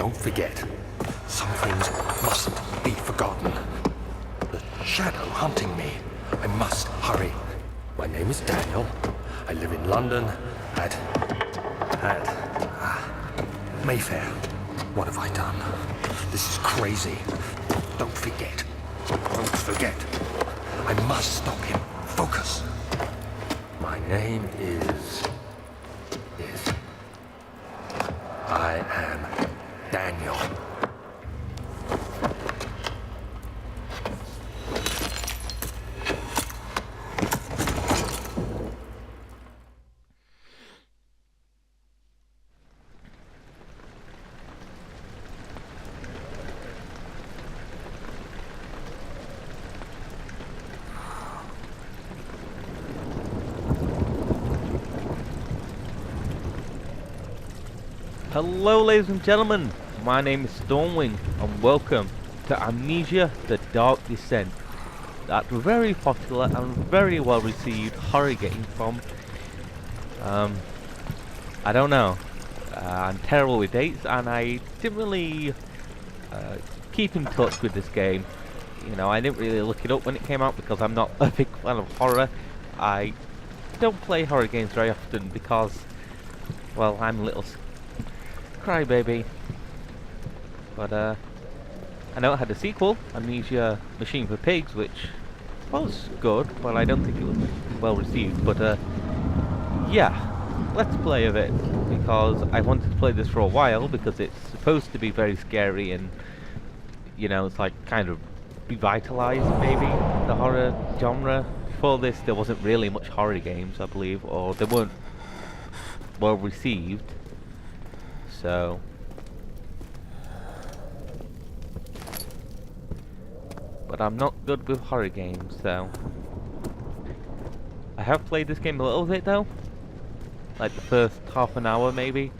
Don't forget, some things mustn't be forgotten. The shadow hunting me. I must hurry. My name is Daniel. I live in London at Mayfair. What have I done? This is crazy. Don't forget. Don't forget. I must stop him. Focus. My name is... I am Daniel. Hello ladies and gentlemen, my name is Stormwing and welcome to Amnesia The Dark Descent. That very popular and very well received horror game from, I don't know, I'm terrible with dates and I didn't really keep in touch with this game. You know, I didn't really look it up when it came out because I'm not a big fan of horror. I don't play horror games very often because, well, I'm a little crybaby. But I know it had a sequel, Amnesia Machine for Pigs, which was good, but I don't think it was well received. But yeah, let's play of it because I wanted to play this for a while because it's supposed to be very scary and, you know, it's like kind of revitalized maybe the horror genre. Before this there wasn't really much horror games, I believe, or they weren't well received. So, but I'm not good with horror games, so I have played this game a little bit though, like the first half an hour maybe.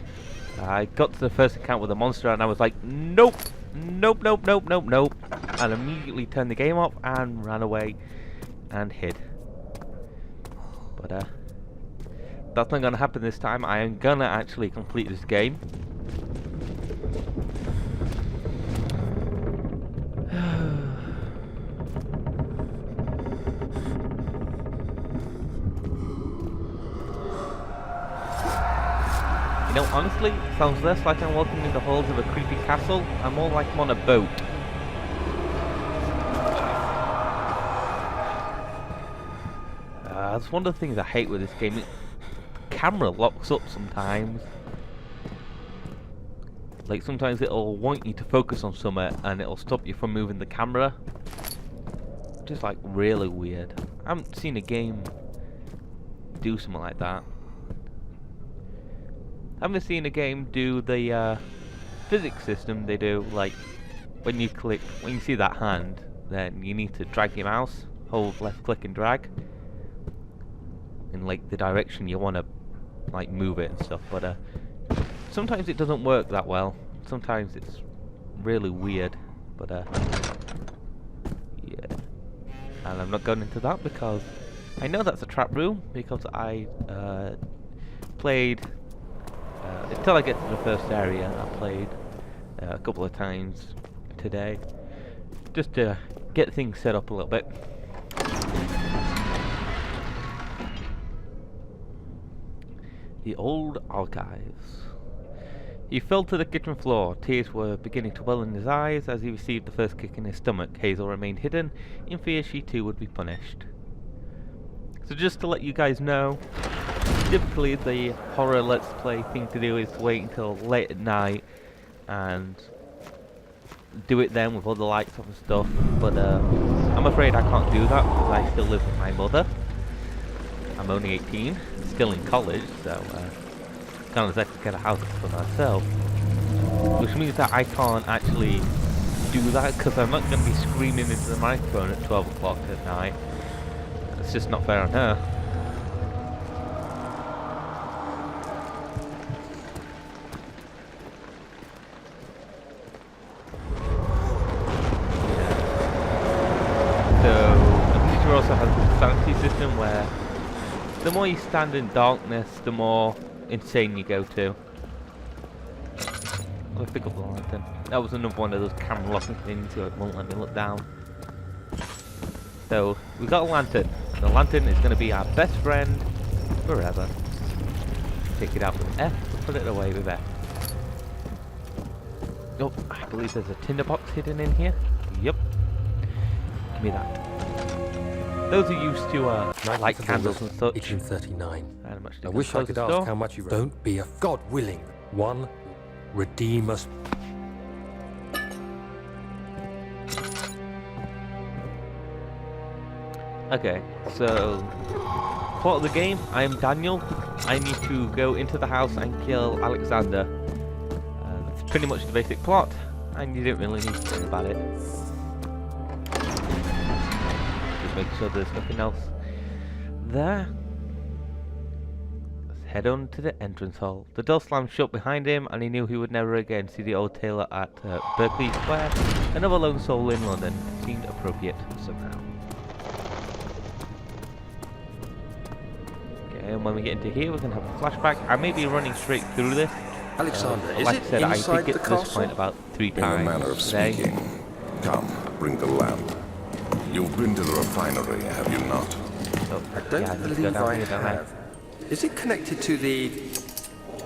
I got to the first encounter with a monster and I was like, nope, nope, nope, nope, nope, nope, and immediately turned the game off and ran away and hid. But that's not gonna happen this time. I am gonna actually complete this game. You know, honestly, it sounds less like I'm walking in the halls of a creepy castle, and more like I'm on a boat. That's one of the things I hate with this game. The camera locks up sometimes. Like, sometimes it'll want you to focus on something, and it'll stop you from moving the camera. Just like really weird. I haven't seen a game do something like that. I haven't seen a game do the physics system they do, like when you see that hand, then you need to drag your mouse, hold left click and drag in like the direction you want to like move it and stuff, but sometimes it doesn't work that well. Sometimes it's really weird, but yeah. And I'm not going into that because I know that's a trap room, because I played until I get to the first area. I played a couple of times today just to get things set up a little bit. The old archives. He fell to the kitchen floor. Tears were beginning to well in his eyes as he received the first kick in his stomach. Hazel remained hidden, in fear she too would be punished. So just to let you guys know, typically the horror let's play thing to do is to wait until late at night and do it then with all the lights off and stuff, but I'm afraid I can't do that because I still live with my mother. I'm only 18, still in college, so can't exactly get a house for myself, which means that I can't actually do that because I'm not going to be screaming into the microphone at 12 o'clock at night. It's just not fair on her. So, Amnesia also has this sanity system where the more you stand in darkness, the more insane you go to. Let's pick up the lantern. That was another one of those camera locking things, so it won't let me look down. So, we got a lantern. The lantern is going to be our best friend forever. Take it out with F, put it away with F. Oh, I believe there's a tinderbox hidden in here. Yep. Give me that. Those who used to light candles and such. 1839. I wish I could ask how much you... Don't be a... God willing. One, redeem us. Okay, so part of the game, I am Daniel. I need to go into the house and kill Alexander. That's pretty much the basic plot, and you don't really need to think about it. Just make sure there's nothing else there. Let's head on to the entrance hall. The door slammed shut behind him, and he knew he would never again see the old tailor at Berkeley Square. Another lone soul in London seemed appropriate somehow. And when we get into here, we're going to have a flashback. I may be running straight through this. Alexander, is like it I said, inside I did get to this point about 3 times In a manner of today. speaking. Come, bring the lamp. You've been to the refinery, have you not? So, I don't yeah, let's go believe down I here, don't I? have. Is it connected to the...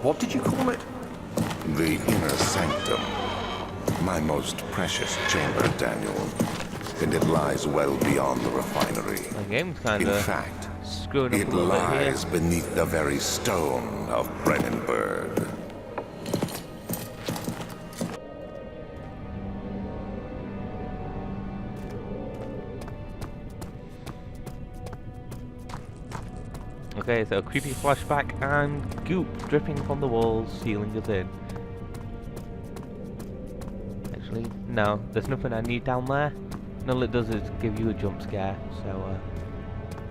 What did you call it? The inner sanctum. My most precious chamber, Daniel. And it lies well beyond the refinery. The game's kind In of fact, screwing up it a little bit here. lies beneath the very stone of Brennenburg. Okay, so creepy flashback and goop dripping from the walls, sealing us in. Actually, no, there's nothing I need down there. All it does is give you a jump scare, so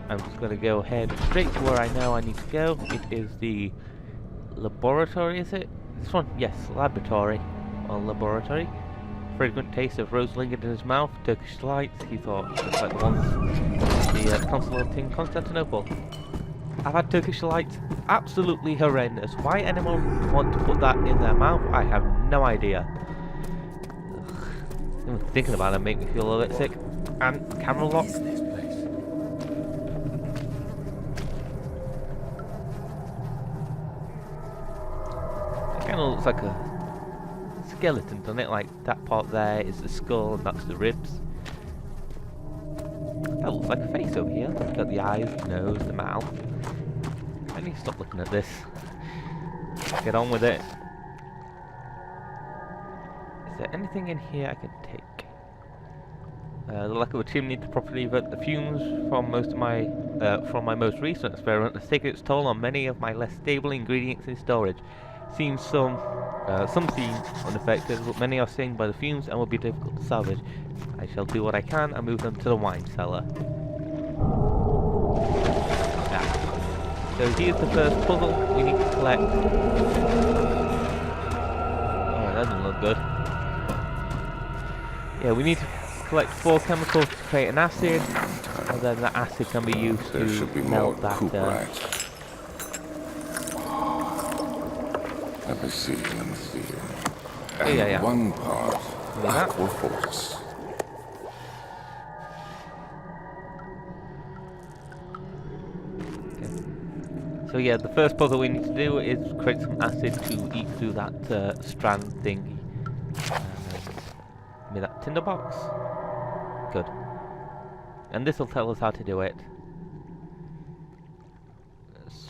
I'm just going to go ahead straight to where I know I need to go. It is the laboratory, is it? This one? Yes, laboratory. Or laboratory. Fragrant taste of rose lingered in his mouth. Turkish lights, he thought, just like the ones the consulate in Constantinople. I've had Turkish lights, absolutely horrendous. Why anyone want to put that in their mouth, I have no idea. Even thinking about it make me feel a little bit sick. And camera lock. This place. It kind of looks like a skeleton, doesn't it? Like that part there is the skull and that's the ribs. That looks like a face over here. Got the eyes, the nose, the mouth. I need to stop looking at this. Get on with it. Is there anything in here I can take? The lack of a chimney to properly avert the fumes from my most recent experiment has taken its toll on many of my less stable ingredients in storage. Seems some seem unaffected, but many are stung by the fumes and will be difficult to salvage. I shall do what I can and move them to the wine cellar. So here's the first puzzle we need to collect. Oh, that doesn't look good. Yeah, we need to collect 4 chemicals to create an acid, and then the acid can be used There should be to more melt that. cuprites. Let me see. And yeah. one part that. aquaforce. So yeah, the first puzzle we need to do is create some acid to eat through that strand thingy. Give me that tinderbox. Good. And this will tell us how to do it.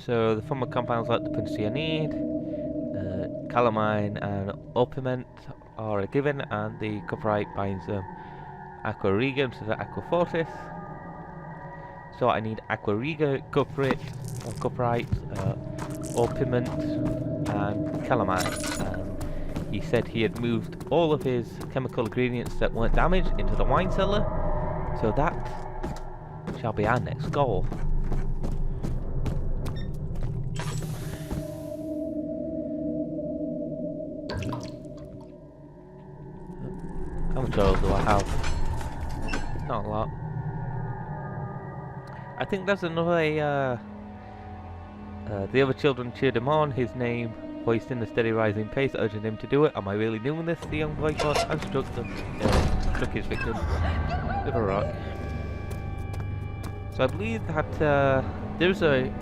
So the former compounds like the pentacyanide, calamine and opiment are given, and the cuprite binds them. Aqua to the aquafortis. So I need aqua cuprite, opiment, and calamine. And he said he had moved all of his chemical ingredients that weren't damaged into the wine cellar. So that shall be our next goal. How much oil do I have? Not a lot. I think there's another, the other children cheered him on. His name voiced in a steady rising pace, urging him to do it. Am I really doing this? The young boy thought and struck his victim with a rock. So I believe that there's a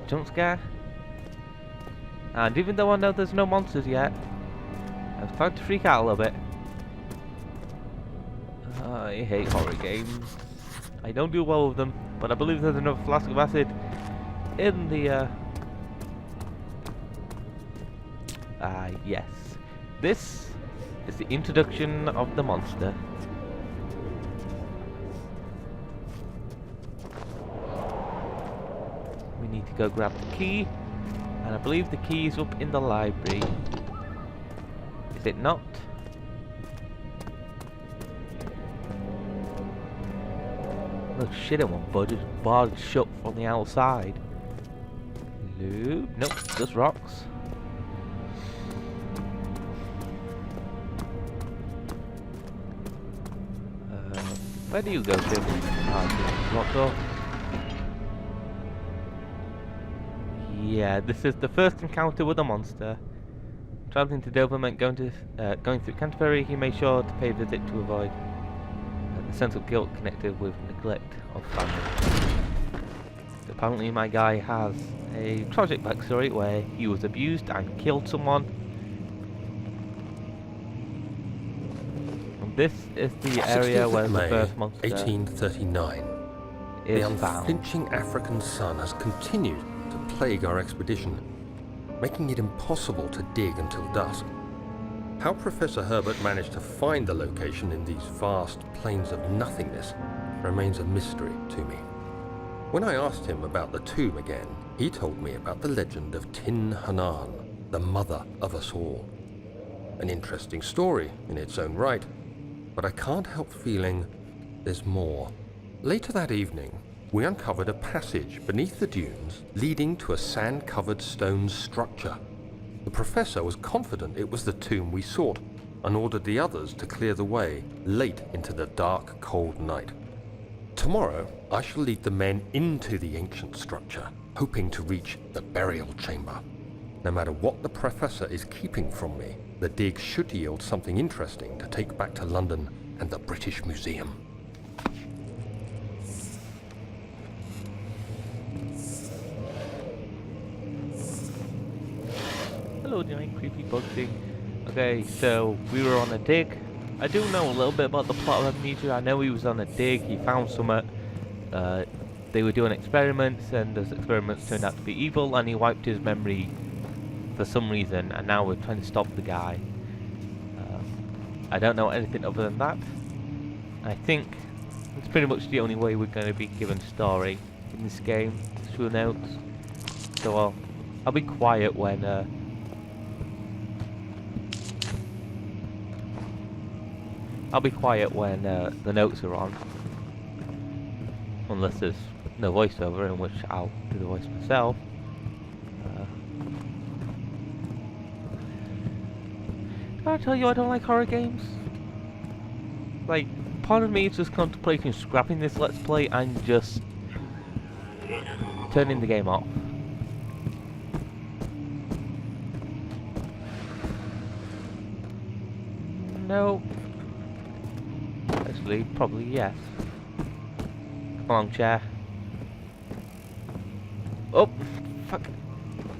jump scare, and even though I know there's no monsters yet, I'm starting to freak out a little bit. I hate horror games. I don't do well with them, but I believe there's another flask of acid in the yes. This is the introduction of the monster. We need to go grab the key, and I believe the key is up in the library. Is it not? Oh shit, it won't budge. It's barred shut from the outside. Nope, just rocks. Where do you go to? Ah, locked off. Yeah, this is the first encounter with a monster. Traveling to Dover meant going through Canterbury. He made sure to pay a visit to avoid the sense of guilt connected with neglect of family. Apparently my guy has a tragic backstory where he was abused and killed someone. And this is the area where the first monster 1839. is The found. unflinching African sun has continued to plague our expedition, making it impossible to dig until dusk. How Professor Herbert managed to find the location in these vast plains of nothingness remains a mystery to me. When I asked him about the tomb again, he told me about the legend of Tin Hanan, the mother of us all. An interesting story in its own right, but I can't help feeling there's more. Later that evening, we uncovered a passage beneath the dunes leading to a sand-covered stone structure. The professor was confident it was the tomb we sought and ordered the others to clear the way late into the dark, cold night. Tomorrow, I shall lead the men into the ancient structure, hoping to reach the burial chamber. No matter what the professor is keeping from me, the dig should yield something interesting to take back to London and the British Museum. Hello, giant creepy bug thing. Okay, so we were on a dig. I do know a little bit about the plot of Amnesia. I know he was on a dig, he found something. They were doing experiments, and those experiments turned out to be evil, and he wiped his memory for some reason, and now we're trying to stop the guy. I don't know anything other than that. I think it's pretty much the only way we're going to be given story in this game, through notes. So I'll be quiet when the notes are on, unless there's no voiceover, in which I'll do the voice myself. Did I tell you I don't like horror games? Like, part of me is just contemplating scrapping this Let's Play and just turning the game off. No. Actually, probably yes. Come along, chair. Oh, fuck.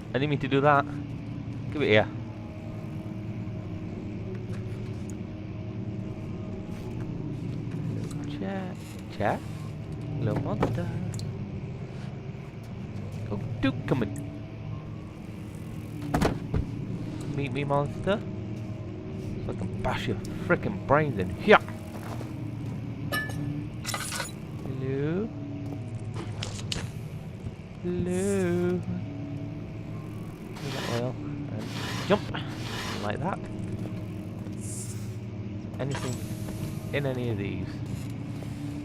I didn't mean to do that. Give it here. Chair. Chair? Little monster. Oh, do come in. Meet me, monster. So I can bash your frickin' brains in here. Hello? Hello? Oil and jump like that. Anything in any of these?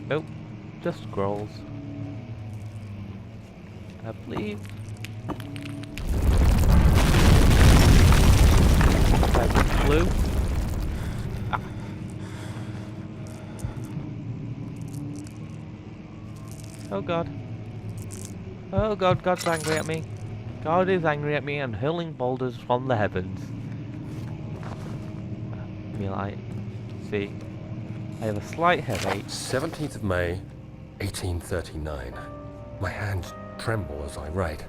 Nope, just scrolls. I believe that's blue. Ah. Oh god. Oh God, God's angry at me. God is angry at me and hurling boulders from the heavens. Me like, see, I have a slight headache. 17th of May, 1839. My hands tremble as I write.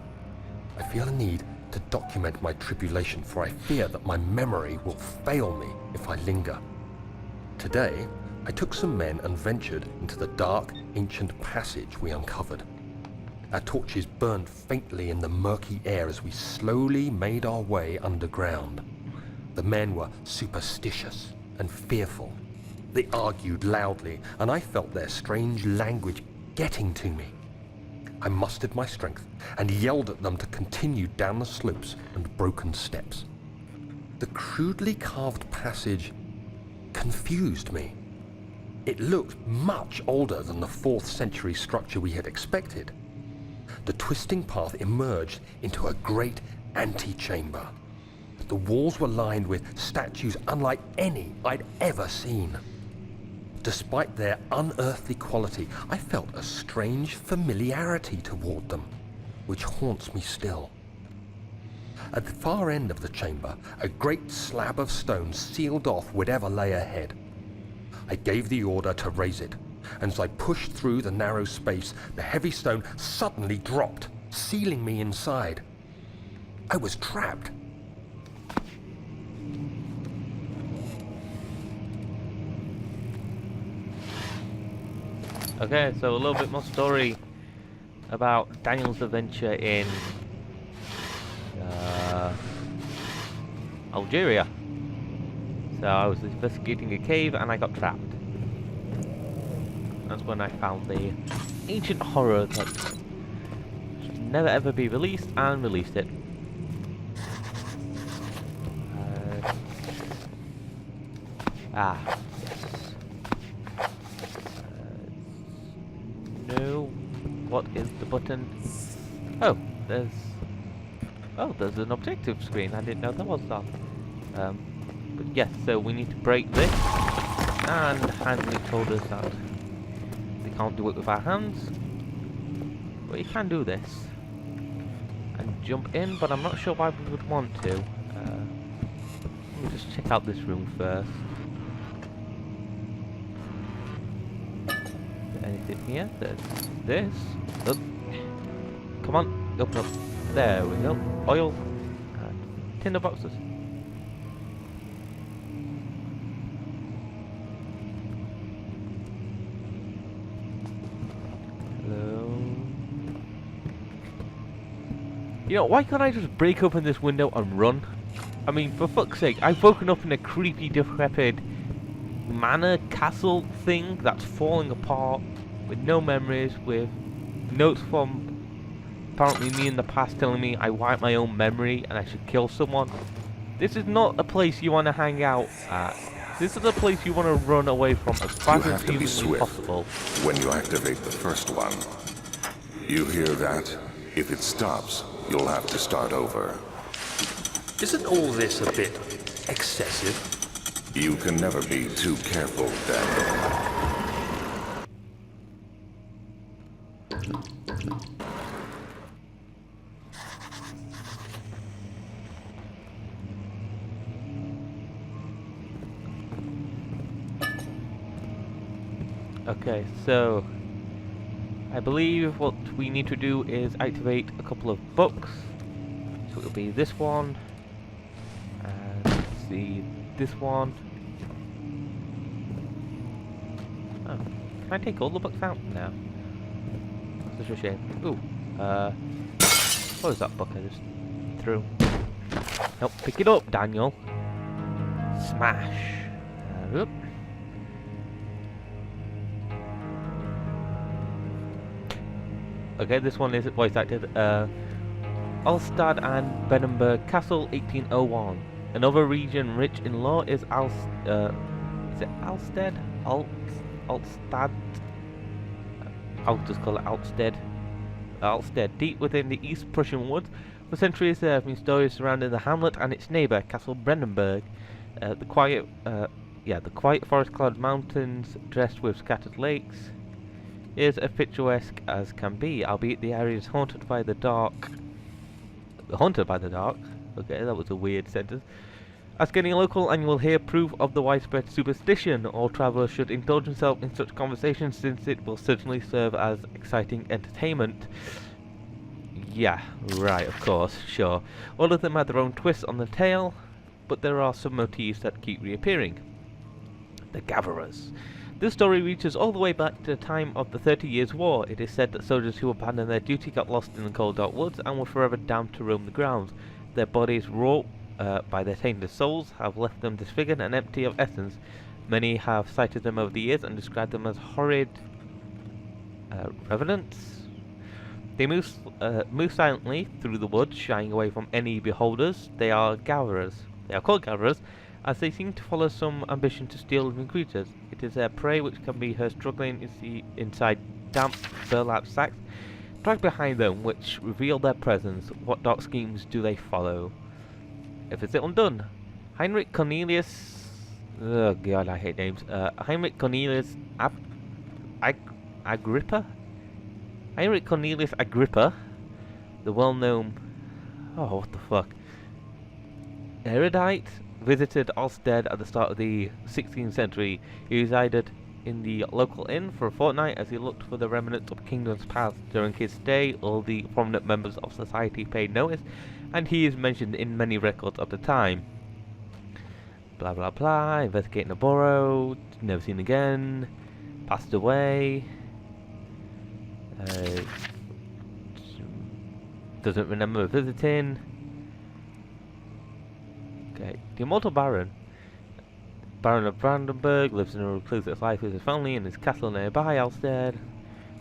I feel a need to document my tribulation, for I fear that my memory will fail me if I linger. Today, I took some men and ventured into the dark, ancient passage we uncovered. Our torches burned faintly in the murky air as we slowly made our way underground. The men were superstitious and fearful. They argued loudly, and I felt their strange language getting to me. I mustered my strength and yelled at them to continue down the slopes and broken steps. The crudely carved passage confused me. It looked much older than the 4th century structure we had expected. The twisting path emerged into a great antechamber. The walls were lined with statues unlike any I'd ever seen. Despite their unearthly quality, I felt a strange familiarity toward them, which haunts me still. At the far end of the chamber, a great slab of stone sealed off whatever lay ahead. I gave the order to raise it, and as I pushed through the narrow space, the heavy stone suddenly dropped, sealing me inside. I was trapped. Okay, so a little bit more story about Daniel's adventure in Algeria. So I was investigating a cave and I got trapped. That's when I found the ancient horror that should never ever be released, and released it. Yes. No. What is the button? Oh, there's an objective screen. I didn't know that was that. But yes, so we need to break this. And Handley told us that we can't do it with our hands, but you can do this and jump in. But I'm not sure why we would want to. Let me just check out this room first. Anything here? There's this. Oh. Come on, open up. There we go. Oil and tinder boxes. Hello. You know, why can't I just break open this window and run? I mean, for fuck's sake, I've woken up in a creepy, decrepit manor castle thing that's falling apart with no memories, with notes from apparently me in the past telling me I wiped my own memory and I should kill someone. This is not a place you want to hang out at. This is a place you want to run away from as fast as humanly possible. When you activate the first one, you hear that? If it stops, you'll have to start over. Isn't all this a bit excessive? You can never be too careful, Daniel. Okay, so I believe what we need to do is activate a couple of books. So it'll be this one, and let's see, this one. Oh, can I take all the books out? No. Such a shame. Ooh, what was that book I just threw? Help pick it up, Daniel. Smash. Oop. Okay, this one is voice acted. Alstad and Benenberg Castle, 1801. Another region rich in lore is is it Alstead? Altstad? I'll just call it Alstead. Alstead, deep within the East Prussian woods. For centuries there have been stories surrounding the hamlet and its neighbour, Castle Brandenburg. The quiet forest-clad mountains dressed with scattered lakes. is as picturesque as can be, albeit the area is haunted by the dark. Haunted by the dark? Okay, that was a weird sentence. As getting local, and you will hear proof of the widespread superstition. All travellers should indulge themselves in such conversations, since it will certainly serve as exciting entertainment. Yeah, right, of course, sure. All of them have their own twists on the tale, but there are some motifs that keep reappearing. The Gatherers. This story reaches all the way back to the time of the 30 Years' War. It is said that soldiers who abandoned their duty got lost in the cold dark woods and were forever damned to roam the grounds. Their bodies, wrought by their tainted souls, have left them disfigured and empty of essence. Many have cited them over the years and described them as horrid revenants. They move silently through the woods, shying away from any beholders. They are gatherers. They are called gatherers, as they seem to follow some ambition to steal living creatures. It is their prey which can be heard struggling inside damp burlap sacks, dragged behind them, which reveal their presence. What dark schemes do they follow? If it's undone, Heinrich Cornelius. Oh god, I hate names. Heinrich Cornelius Agrippa. Heinrich Cornelius Agrippa, the well-known. Oh, what the fuck? Erudite, visited Ostend at the start of the 16th century. He resided in the local inn for a fortnight as he looked for the remnants of kingdoms past. During his stay, all the prominent members of society paid notice, and he is mentioned in many records of the time. Blah blah blah, investigating the borough, never seen again, passed away, doesn't remember visiting. Okay, the immortal Baron. Baron of Brandenburg lives in a reclusive life with his family in his castle nearby Alstead.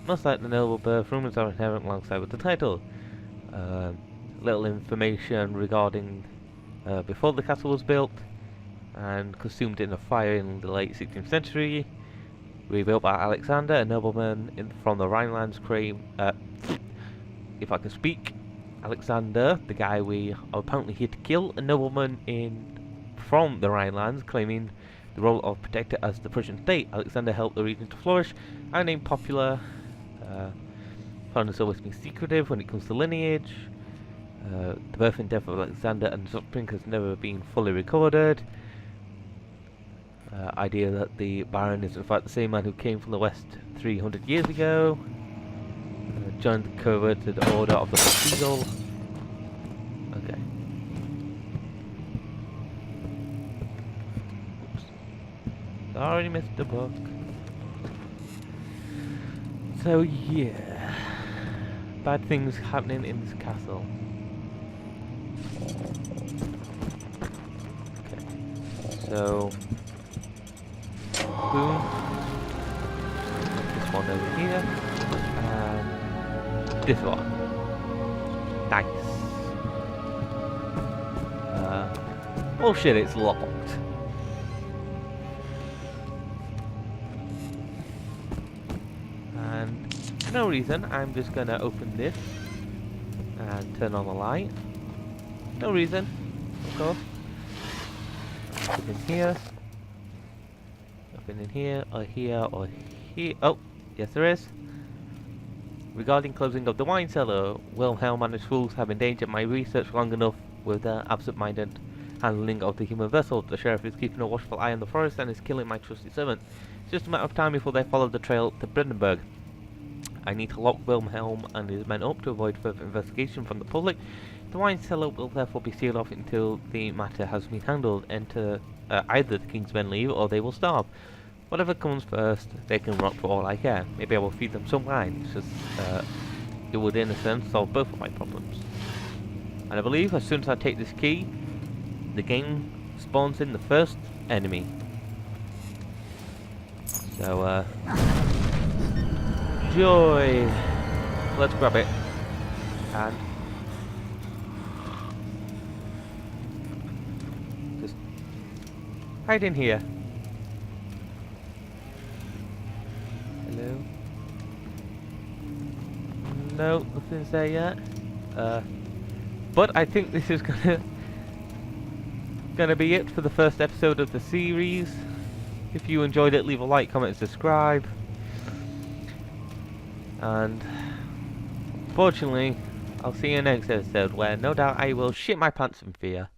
Much like the noble birth, rumours are inherent alongside with the title. Little information regarding before the castle was built and consumed in a fire in the late 16th century. Rebuilt by Alexander, a nobleman from the Rhinelands. If I can speak, Alexander, the guy we are apparently here to kill, a nobleman from the Rhinelands, claiming the role of protector as the Prussian state. Alexander helped the region to flourish and named popular. Found has always been secretive when it comes to lineage. The birth and death of Alexander and his offspring has never been fully recorded. Idea that the Baron is in fact the same man who came from the west 300 years ago. Joined the coveted order of the Eagle. Okay. Oops. I already missed the book. So yeah, bad things happening in this castle. Okay. So boom. This one over here. And this one. Nice. Oh shit, it's locked. And for no reason, I'm just gonna open this and turn on the light. No reason, of course. Nothing in here. Nothing in here, or here, or here. Oh, yes there is. Regarding closing of the wine cellar, Wilhelm and his fools have endangered my research long enough with their absent-minded handling of the human vessel. The sheriff is keeping a watchful eye on the forest and is killing my trusty servant. It's just a matter of time before they follow the trail to Brandenburg. I need to lock Wilhelm and his men up to avoid further investigation from the public. The wine cellar will therefore be sealed off until the matter has been handled. Enter either the king's men leave or they will starve. Whatever comes first, they can rot for all I care. Maybe I will feed them some wine. It's just, it would in a sense solve both of my problems. And I believe as soon as I take this key, the game spawns in the first enemy. So, joy! Let's grab it. And just hide in here. Hello? No, nothing's there yet. But I think this is gonna be it for the first episode of the series. If you enjoyed it, leave a like, comment, and subscribe. And fortunately, I'll see you next episode where no doubt I will shit my pants in fear.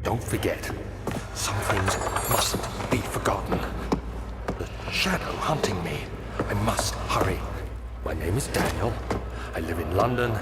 Don't forget, some things mustn't be forgotten. The shadow hunting me. I must hurry. My name is Daniel. I live in London.